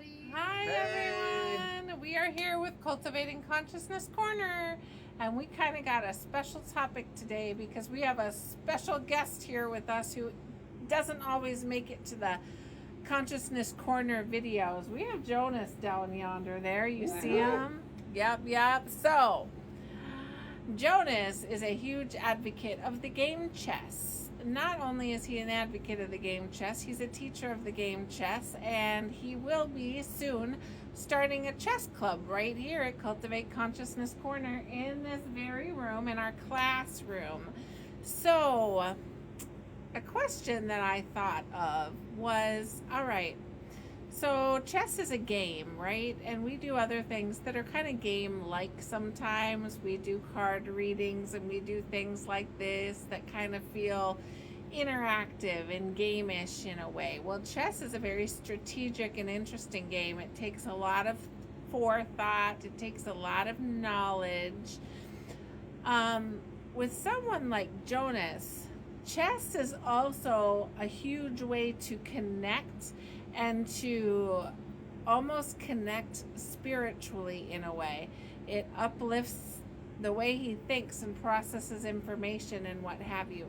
everybody. Hi, everyone. We are here with Cultivating Consciousness Corner, and we kind of got a special topic today because we have a special guest here with us who doesn't always make it to the Consciousness Corner videos. We have Jonas down yonder there. You see him? Yep. So, Jonas is a huge advocate of the game chess. Not only is he an advocate of the game chess, he's a teacher of the game chess, and he will be soon starting a chess club right here at Cultivate Consciousness Corner in this very room, in our classroom. So, a question that I thought of was, all right, so chess is a game, right? And we do other things that are kind of game-like sometimes. We do card readings and we do things like this that kind of feel interactive and game-ish in a way. Well, chess is a very strategic and interesting game. It takes a lot of forethought. It takes a lot of knowledge. With someone like Jonas, chess is also a huge way to connect and to almost connect spiritually in a way. It uplifts the way he thinks and processes information and what have you.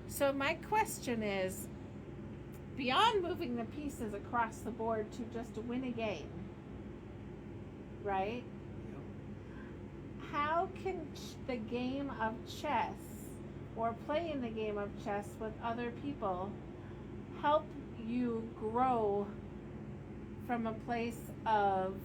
So my question is, beyond moving the pieces across the board to just win a game, right? How can the game of chess or playing the game of chess with other people help you grow from a place of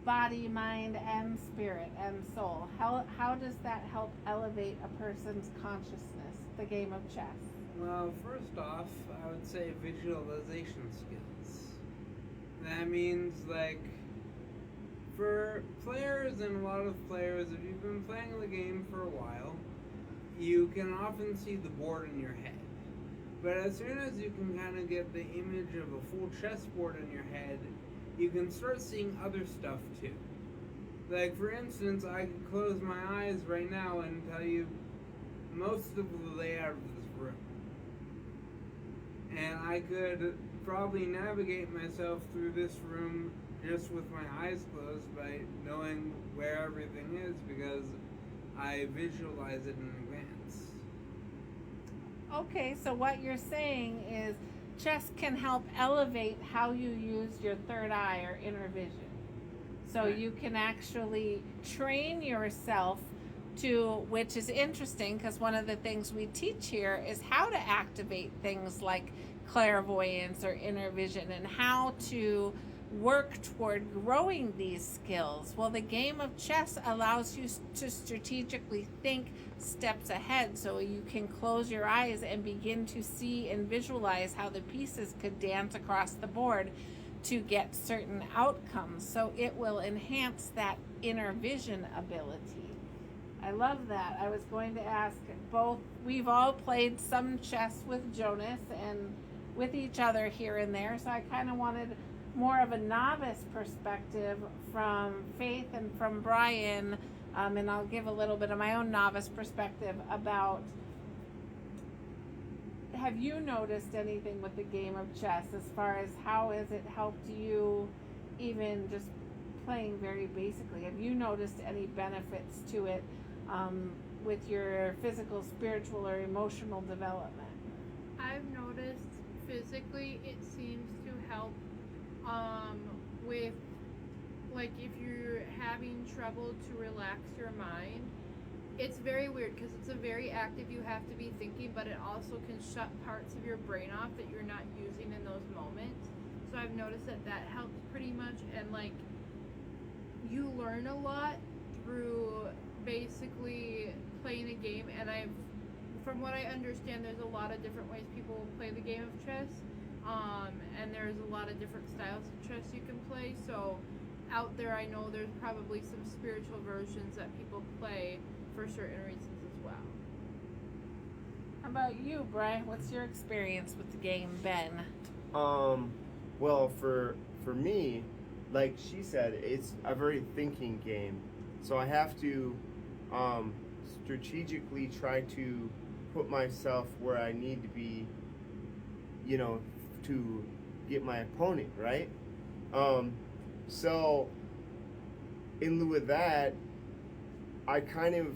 body, mind, and spirit and soul? How does that help elevate a person's consciousness, the game of chess? Well, first off, I would say visualization skills. That means, like, for players and a lot of players, if you've been playing the game for a while, you can often see the board in your head. But as soon as you can kind of get the image of a full chessboard in your head, you can start seeing other stuff too. Like, for instance, I could close my eyes right now and tell you most of the layout of this room. And I could probably navigate myself through this room just with my eyes closed by knowing where everything is because I visualize it in advance. Okay, so what you're saying is chess can help elevate how you use your third eye or inner vision. So Right. you can actually train yourself to, which is interesting because one of the things we teach here is how to activate things like clairvoyance or inner vision and how to work toward growing these skills. Well, the game of chess allows you to strategically think steps ahead so you can close your eyes and begin to see and visualize how the pieces could dance across the board to get certain outcomes. So it will enhance that inner vision ability. I love that. I was going to ask both, we've all played some chess with Jonas and with each other here and there, so I kind of wanted more of a novice perspective from Faith and from Brian, and I'll give a little bit of my own novice perspective about, have you noticed anything with the game of chess as far as how has it helped you, even just playing very basically? Have you noticed any benefits to it with your physical, spiritual, or emotional development? I've noticed physically it seems to help with, like, if you're having trouble to relax your mind. It's very weird because it's a very active, you have to be thinking, but it also can shut parts of your brain off that you're not using in those moments. So I've noticed that helps pretty much, and like you learn a lot through basically playing a game. And from what I understand, there's a lot of different ways people play the game of chess, and there's a lot of different styles of chess you can play. So out there, I know there's probably some spiritual versions that people play for certain reasons as well. How about you, Bri? What's your experience with the game, Ben? Well, for me, like she said, it's a very thinking game. So I have to strategically try to put myself where I need to be, to get my opponent, right? So in lieu of that, I kind of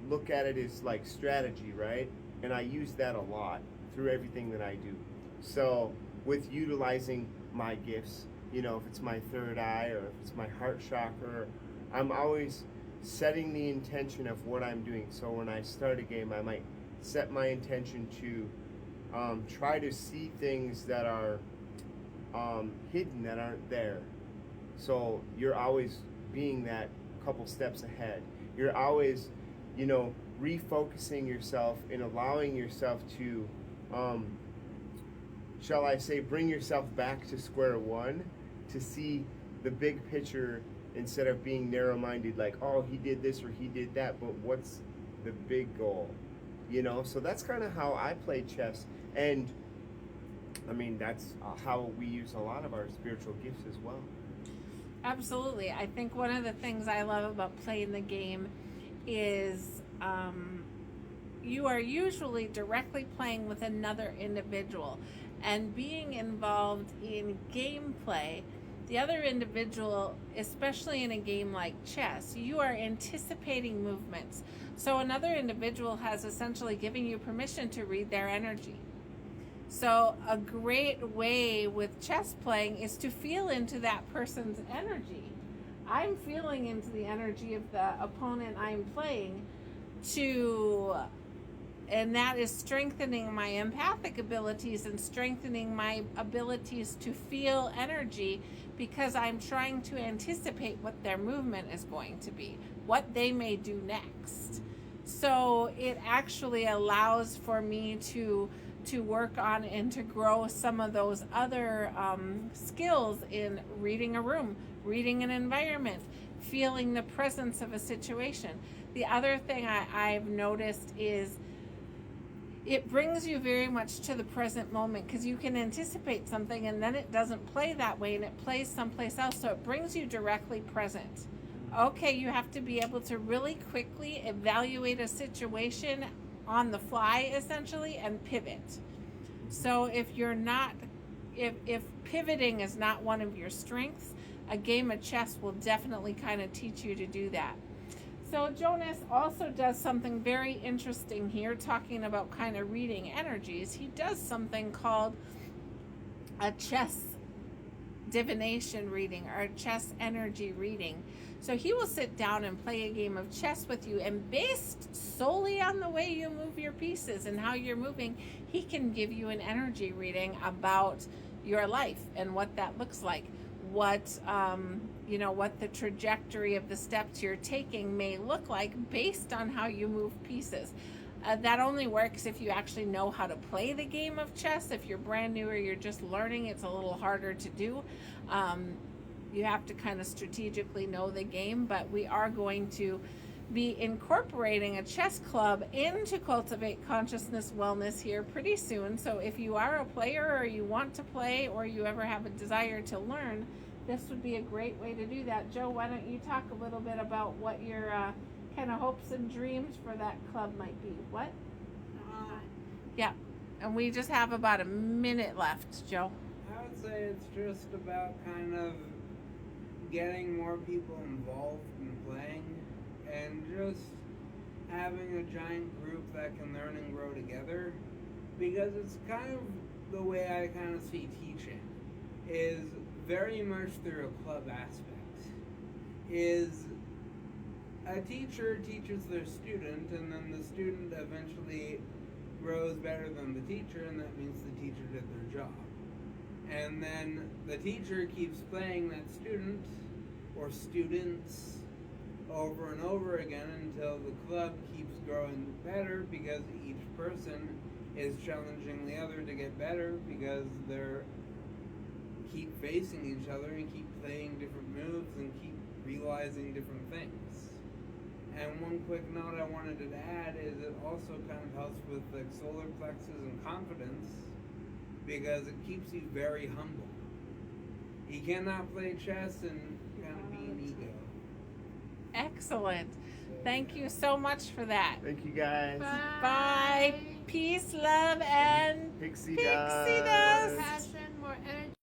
look at it as like strategy, right? And I use that a lot through everything that I do. So with utilizing my gifts, you know, if it's my third eye or if it's my heart chakra, I'm always setting the intention of what I'm doing. So when I start a game, I might set my intention to try to see things that are hidden, that aren't there. So you're always being that couple steps ahead. You're always, you know, refocusing yourself and allowing yourself to, shall I say, bring yourself back to square one to see the big picture instead of being narrow-minded, like, oh, he did this or he did that, but what's the big goal? You know, so that's kind of how I play chess. And I mean, that's how we use a lot of our spiritual gifts as well. Absolutely. I think one of the things I love about playing the game is you are usually directly playing with another individual, and being involved in gameplay, the other individual, especially in a game like chess, you are anticipating movements. So another individual has essentially given you permission to read their energy. So a great way with chess playing is to feel into that person's energy. I'm feeling into the energy of the opponent I'm playing and that is strengthening my empathic abilities and strengthening my abilities to feel energy, because I'm trying to anticipate what their movement is going to be, what they may do next. So it actually allows for me to work on and to grow some of those other skills in reading a room, reading an environment, feeling the presence of a situation. The other thing I've noticed is it brings you very much to the present moment, because you can anticipate something and then it doesn't play that way and it plays someplace else. So it brings you directly present. Okay, you have to be able to really quickly evaluate a situation on the fly, essentially, and pivot. So if pivoting is not one of your strengths, a game of chess will definitely kind of teach you to do that. So Jonas also does something very interesting here, talking about kind of reading energies. He does something called a chess divination reading, or a chess energy reading. So he will sit down and play a game of chess with you, and based solely on the way you move your pieces and how you're moving, he can give you an energy reading about your life and what that looks like, what the trajectory of the steps you're taking may look like based on how you move pieces. That only works if you actually know how to play the game of chess. If you're brand new or you're just learning, it's a little harder to do. You have to kind of strategically know the game, but we are going to be incorporating a chess club into Cultivate Consciousness Wellness here pretty soon. So if you are a player or you want to play or you ever have a desire to learn, this would be a great way to do that. Joe, why don't you talk a little bit about what your kind of hopes and dreams for that club might be? What? Yeah, and we just have about a minute left, Joe. I would say it's just about kind of getting more people involved in playing and just having a giant group that can learn and grow together, because it's kind of the way I kind of see teaching is very much through a club aspect. Is a teacher teaches their student, and then the student eventually grows better than the teacher, and that means the teacher did their job. And then the teacher keeps playing that student or students over and over again until the club keeps growing better, because each person is challenging the other to get better, because they're keep facing each other and keep playing different moves and keep realizing different things. And one quick note I wanted to add is it also kind of helps with the solar plexus and confidence, because it keeps you very humble. You cannot play chess and kind of be an ego. Excellent. Thank you so much for that. Thank you, guys. Bye. Peace, love, and Pixie Pixie dust. dust.